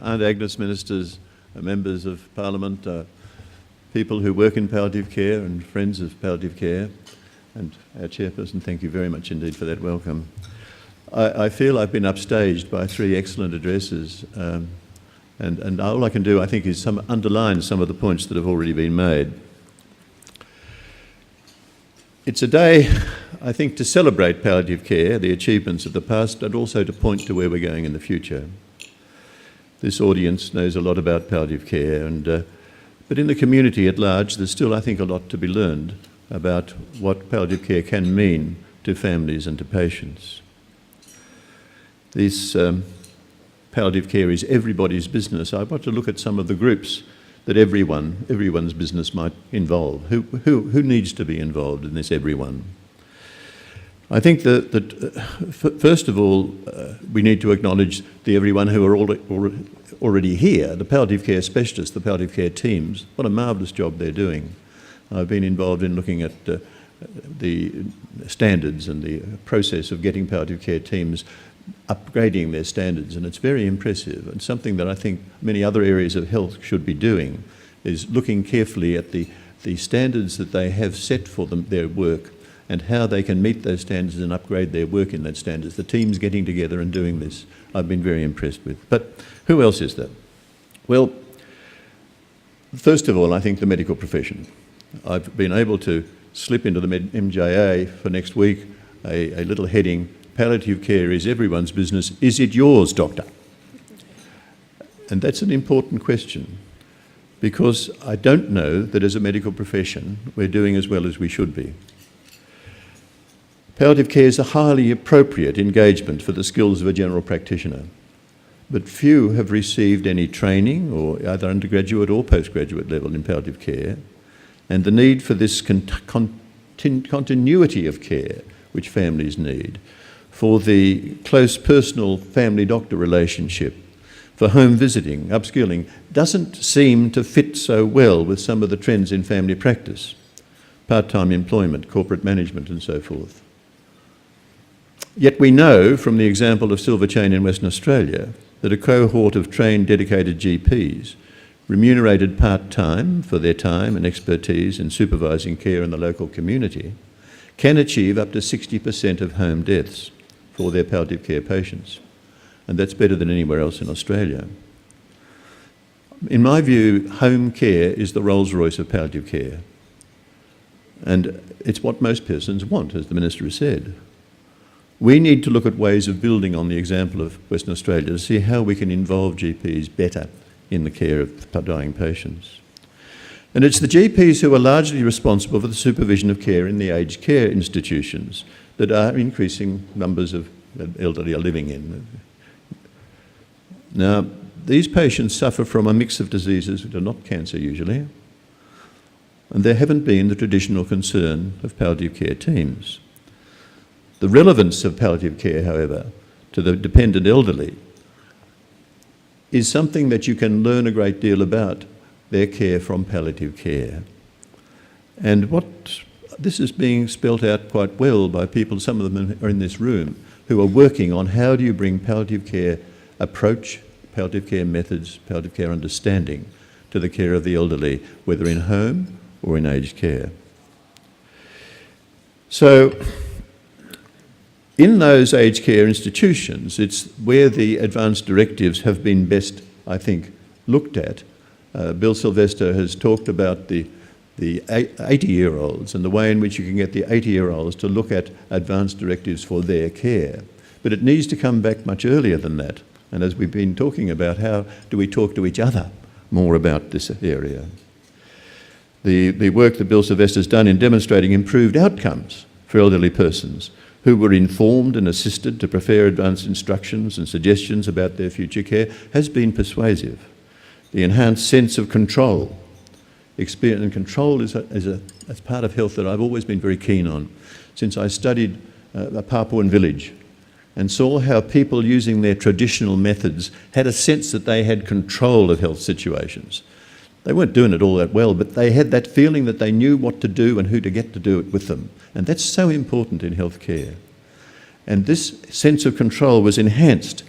Aunt Agnes, ministers, members of Parliament, people who work in palliative care and friends of palliative care, and our chairperson, thank you very much indeed for that welcome. I feel I've been upstaged by 3 excellent addresses, and all I can do, I think, is underline some of the points that have already been made. It's a day, I think, to celebrate palliative care, the achievements of the past, and also to point to where we're going in the future. This audience knows a lot about palliative care, but in the community at large, there's still, I think, a lot to be learned about what palliative care can mean to families and to patients. This palliative care is everybody's business. I want to look at some of the groups that everyone's business might involve. Who needs to be involved in this everyone? I think that first of all, we need to acknowledge the everyone who are already here, the palliative care specialists, the palliative care teams. What a marvellous job they're doing. I've been involved in looking at the standards and the process of getting palliative care teams upgrading their standards, and it's very impressive, and something that I think many other areas of health should be doing is looking carefully at the standards that they have set for their work and how they can meet those standards and upgrade their work in those standards. The teams getting together and doing this, I've been very impressed with. But who else is there? Well, first of all, I think the medical profession. I've been able to slip into the MJA for next week a little heading, palliative care is everyone's business. Is it yours, doctor? And that's an important question, because I don't know that as a medical profession we're doing as well as we should be. Palliative care is a highly appropriate engagement for the skills of a general practitioner, but few have received any training, or either undergraduate or postgraduate level, in palliative care, and the need for this continuity of care which families need, for the close personal family-doctor relationship, for home visiting, upskilling, doesn't seem to fit so well with some of the trends in family practice, part-time employment, corporate management and so forth. Yet we know from the example of Silver Chain in Western Australia that a cohort of trained, dedicated GPs, remunerated part-time for their time and expertise in supervising care in the local community, can achieve up to 60% of home deaths for their palliative care patients. And that's better than anywhere else in Australia. In my view, home care is the Rolls-Royce of palliative care. And it's what most persons want, as the Minister has said. We need to look at ways of building on the example of Western Australia to see how we can involve GPs better in the care of dying patients. And it's the GPs who are largely responsible for the supervision of care in the aged care institutions that are increasing numbers of elderly are living in. Now, these patients suffer from a mix of diseases that are not cancer usually, and there haven't been the traditional concern of palliative care teams. The relevance of palliative care, however, to the dependent elderly is something that you can learn a great deal about their care from palliative care. And this is being spelt out quite well by people, some of them are in this room, who are working on how do you bring palliative care approach, palliative care methods, palliative care understanding to the care of the elderly, whether in home or in aged care. So, in those aged care institutions, it's where the advanced directives have been best, I think, looked at. Bill Sylvester has talked about the 80-year-olds and the way in which you can get the 80-year-olds to look at advanced directives for their care. But it needs to come back much earlier than that. And as we've been talking about, how do we talk to each other more about this area? The work that Bill Sylvester's done in demonstrating improved outcomes for elderly persons who were informed and assisted to prepare advanced instructions and suggestions about their future care has been persuasive. The enhanced sense of control. Experience and control is part of health that I've always been very keen on since I studied a Papuan village and saw how people using their traditional methods had a sense that they had control of health situations. They weren't doing it all that well, but they had that feeling that they knew what to do and who to get to do it with them. And that's so important in healthcare. And this sense of control was enhanced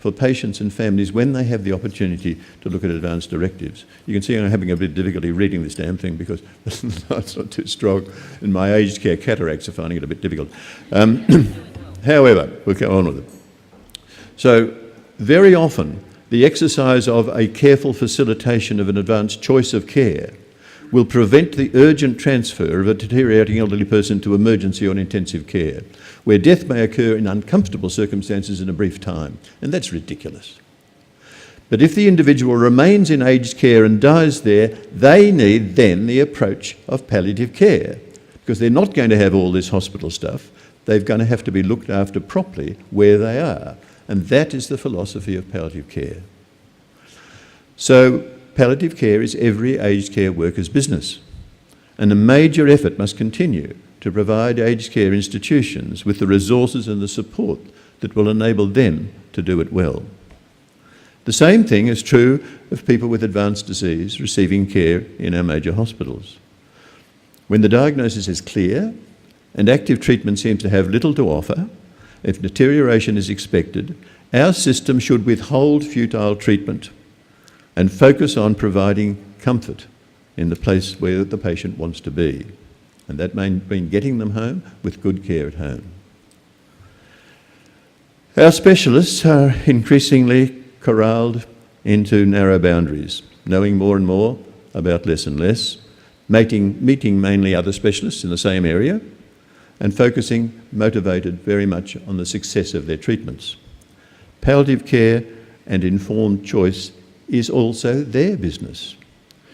for patients and families when they have the opportunity to look at advanced directives. You can see I'm having a bit of difficulty reading this damn thing because it's not too strong, and my aged care cataracts are finding it a bit difficult. However, we'll go on with it. So, very often, the exercise of a careful facilitation of an advanced choice of care will prevent the urgent transfer of a deteriorating elderly person to emergency or intensive care, where death may occur in uncomfortable circumstances in a brief time. And that's ridiculous. But if the individual remains in aged care and dies there, they need then the approach of palliative care, because they're not going to have all this hospital stuff. They're going to have to be looked after properly where they are. And that is the philosophy of palliative care. So, palliative care is every aged care worker's business, and a major effort must continue to provide aged care institutions with the resources and the support that will enable them to do it well. The same thing is true of people with advanced disease receiving care in our major hospitals. When the diagnosis is clear and active treatment seems to have little to offer, if deterioration is expected, our system should withhold futile treatment and focus on providing comfort in the place where the patient wants to be. And that may mean getting them home with good care at home. Our specialists are increasingly corralled into narrow boundaries, knowing more and more about less and less, meeting mainly other specialists in the same area, and focusing, motivated very much on the success of their treatments. Palliative care and informed choice is also their business.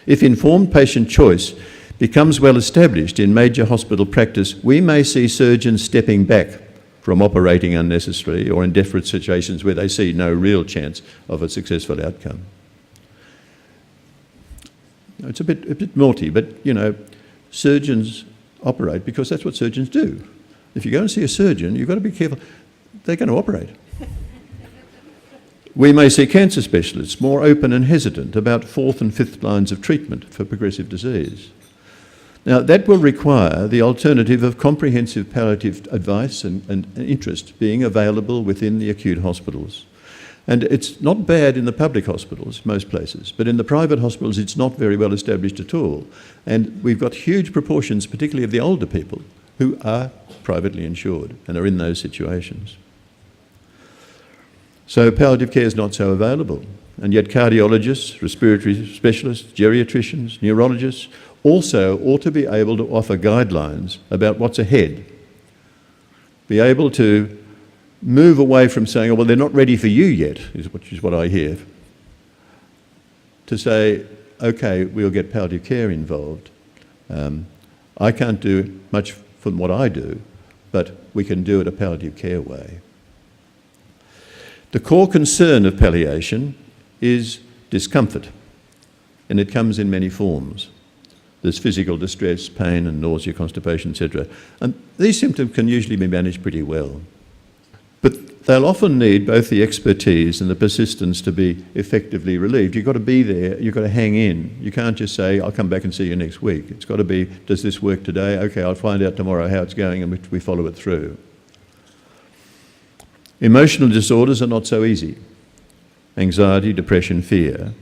If informed patient choice becomes well established in major hospital practice, we may see surgeons stepping back from operating unnecessarily or in desperate situations where they see no real chance of a successful outcome. It's a bit naughty, but you know, surgeons operate because that's what surgeons do. If you go and see a surgeon, you've got to be careful. They're going to operate. We may see cancer specialists more open and hesitant about fourth and fifth lines of treatment for progressive disease. Now, that will require the alternative of comprehensive palliative advice and interest being available within the acute hospitals. And it's not bad in the public hospitals, most places, but in the private hospitals it's not very well established at all. And we've got huge proportions, particularly of the older people, who are privately insured and are in those situations. So palliative care is not so available. And yet cardiologists, respiratory specialists, geriatricians, neurologists also ought to be able to offer guidelines about what's ahead. Be able to move away from saying, oh, well, they're not ready for you yet, which is what I hear, to say, okay, we'll get palliative care involved. I can't do much from what I do, but we can do it a palliative care way. The core concern of palliation is discomfort, and it comes in many forms. There's physical distress, pain and nausea, constipation, etc. And these symptoms can usually be managed pretty well. But they'll often need both the expertise and the persistence to be effectively relieved. You've got to be there, you've got to hang in. You can't just say, I'll come back and see you next week. It's got to be, does this work today? Okay, I'll find out tomorrow how it's going, and we follow it through. Emotional disorders are not so easy. Anxiety, depression, fear.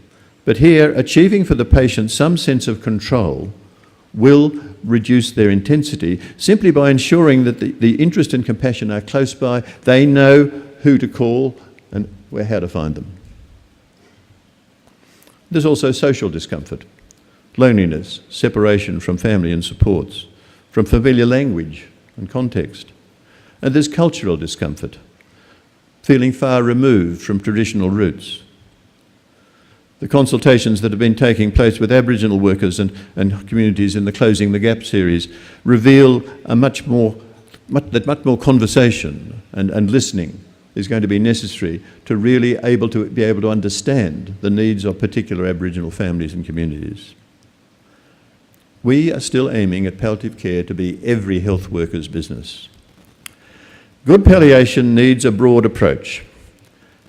But here, achieving for the patient some sense of control will reduce their intensity simply by ensuring that the interest and compassion are close by. They know who to call and how to find them. There's also social discomfort, loneliness, separation from family and supports, from familiar language and context. And there's cultural discomfort, feeling far removed from traditional roots. The consultations that have been taking place with Aboriginal workers and communities in the Closing the Gap series reveal much more conversation and listening is going to be necessary to really be able to understand the needs of particular Aboriginal families and communities. We are still aiming at palliative care to be every health worker's business. Good palliation needs a broad approach,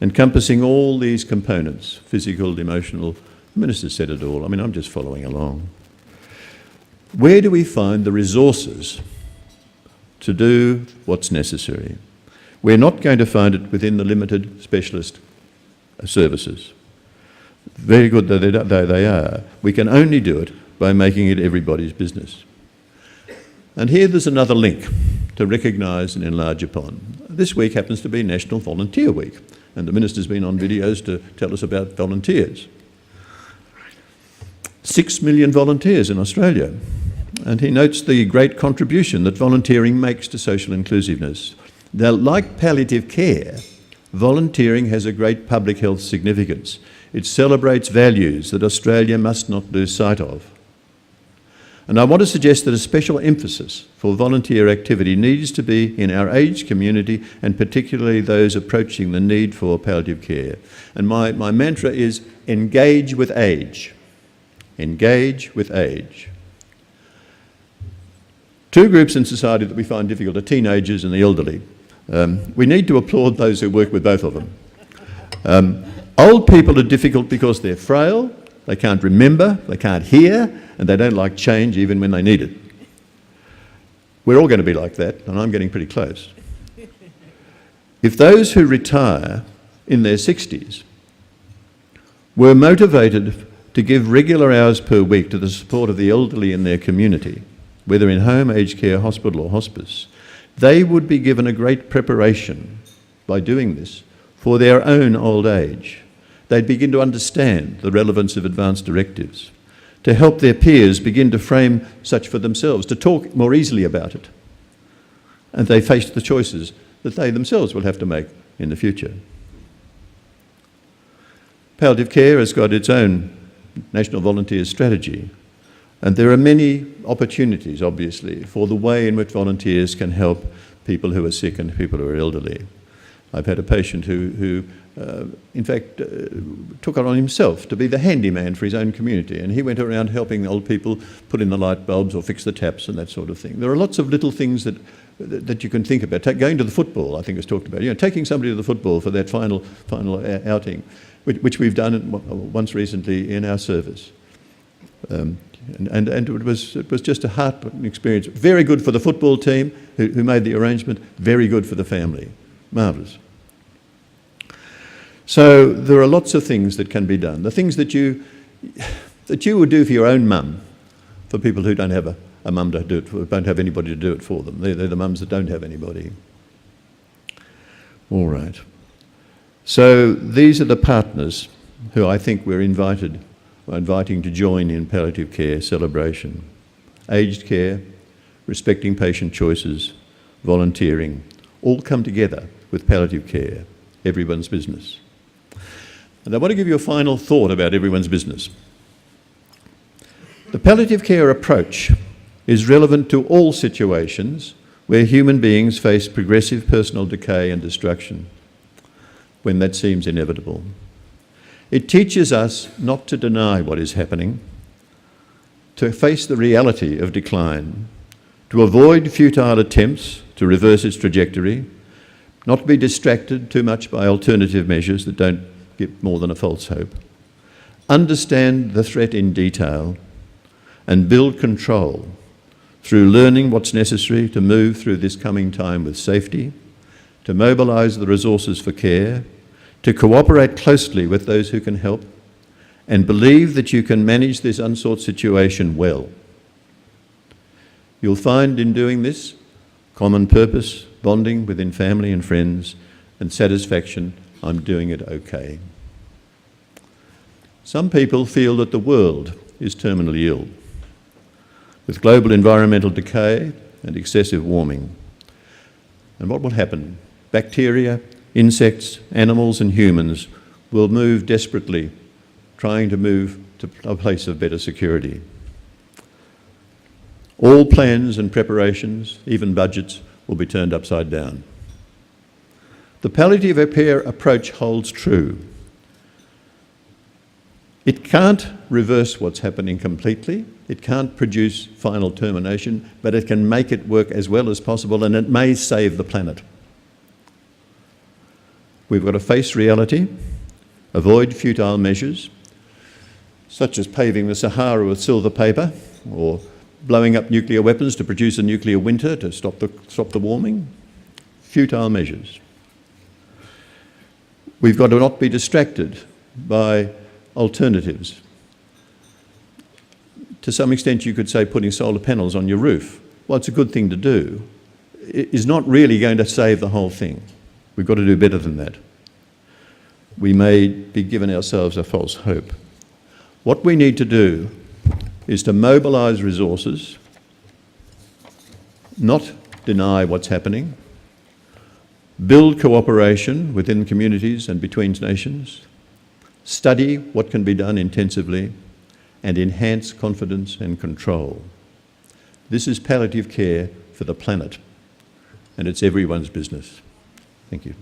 encompassing all these components, physical, emotional. The Minister said it all. I mean, I'm just following along. Where do we find the resources to do what's necessary? We're not going to find it within the limited specialist services. Very good though they are, we can only do it by making it everybody's business. And here there's another link to recognise and enlarge upon. This week happens to be National Volunteer Week, and the Minister's been on videos to tell us about volunteers. 6 million volunteers in Australia, and he notes the great contribution that volunteering makes to social inclusiveness. Now, like palliative care, volunteering has a great public health significance. It celebrates values that Australia must not lose sight of. And I want to suggest that a special emphasis for volunteer activity needs to be in our aged community, and particularly those approaching the need for palliative care. And my mantra is engage with age. Engage with age. Two groups in society that we find difficult are teenagers and the elderly. We need to applaud those who work with both of them. Old people are difficult because they're frail, they can't remember, they can't hear, and they don't like change even when they need it. We're all going to be like that, and I'm getting pretty close. If those who retire in their 60s were motivated to give regular hours per week to the support of the elderly in their community, whether in home, aged care, hospital or hospice, they would be given a great preparation by doing this for their own old age. They'd begin to understand the relevance of advanced directives, to help their peers begin to frame such for themselves, to talk more easily about it. And they face the choices that they themselves will have to make in the future. Palliative care has got its own National Volunteer Strategy, and there are many opportunities, obviously, for the way in which volunteers can help people who are sick and people who are elderly. I've had a patient who in fact, took it on himself to be the handyman for his own community, and he went around helping old people put in the light bulbs or fix the taps and that sort of thing. There are lots of little things that you can think about. Going to the football, I think, was talked about. You know, taking somebody to the football for that final outing, which we've done once recently in our service. And it was just a heartbreaking experience. Very good for the football team who made the arrangement, very good for the family. Marvellous. So there are lots of things that can be done. The things that you would do for your own mum, for people who don't have a mum to do it for, don't have anybody to do it for them. They're the mums that don't have anybody. All right. So these are the partners who I think we're inviting to join in palliative care celebration. Aged care, respecting patient choices, volunteering, all come together with palliative care, everyone's business. And I want to give you a final thought about everyone's business. The palliative care approach is relevant to all situations where human beings face progressive personal decay and destruction, when that seems inevitable. It teaches us not to deny what is happening, to face the reality of decline, to avoid futile attempts to reverse its trajectory, not to be distracted too much by alternative measures that don't give more than a false hope, understand the threat in detail, and build control through learning what's necessary to move through this coming time with safety, to mobilise the resources for care, to cooperate closely with those who can help, and believe that you can manage this unsought situation well. You'll find in doing this common purpose, bonding within family and friends, and satisfaction, I'm doing it okay. Some people feel that the world is terminally ill, with global environmental decay and excessive warming. And what will happen? Bacteria, insects, animals and humans will move desperately, trying to move to a place of better security. All plans and preparations, even budgets, will be turned upside down. The palliative care approach holds true. It can't reverse what's happening completely. It can't produce final termination, but it can make it work as well as possible, and it may save the planet. We've got to face reality, avoid futile measures, such as paving the Sahara with silver paper, or blowing up nuclear weapons to produce a nuclear winter to stop the warming. Futile measures. We've got to not be distracted by alternatives. To some extent, you could say putting solar panels on your roof. Well, it's a good thing to do. It is not really going to save the whole thing. We've got to do better than that. We may be giving ourselves a false hope. What we need to do is to mobilise resources, not deny what's happening, build cooperation within communities and between nations, study what can be done intensively, and enhance confidence and control. This is palliative care for the planet, and it's everyone's business. Thank you.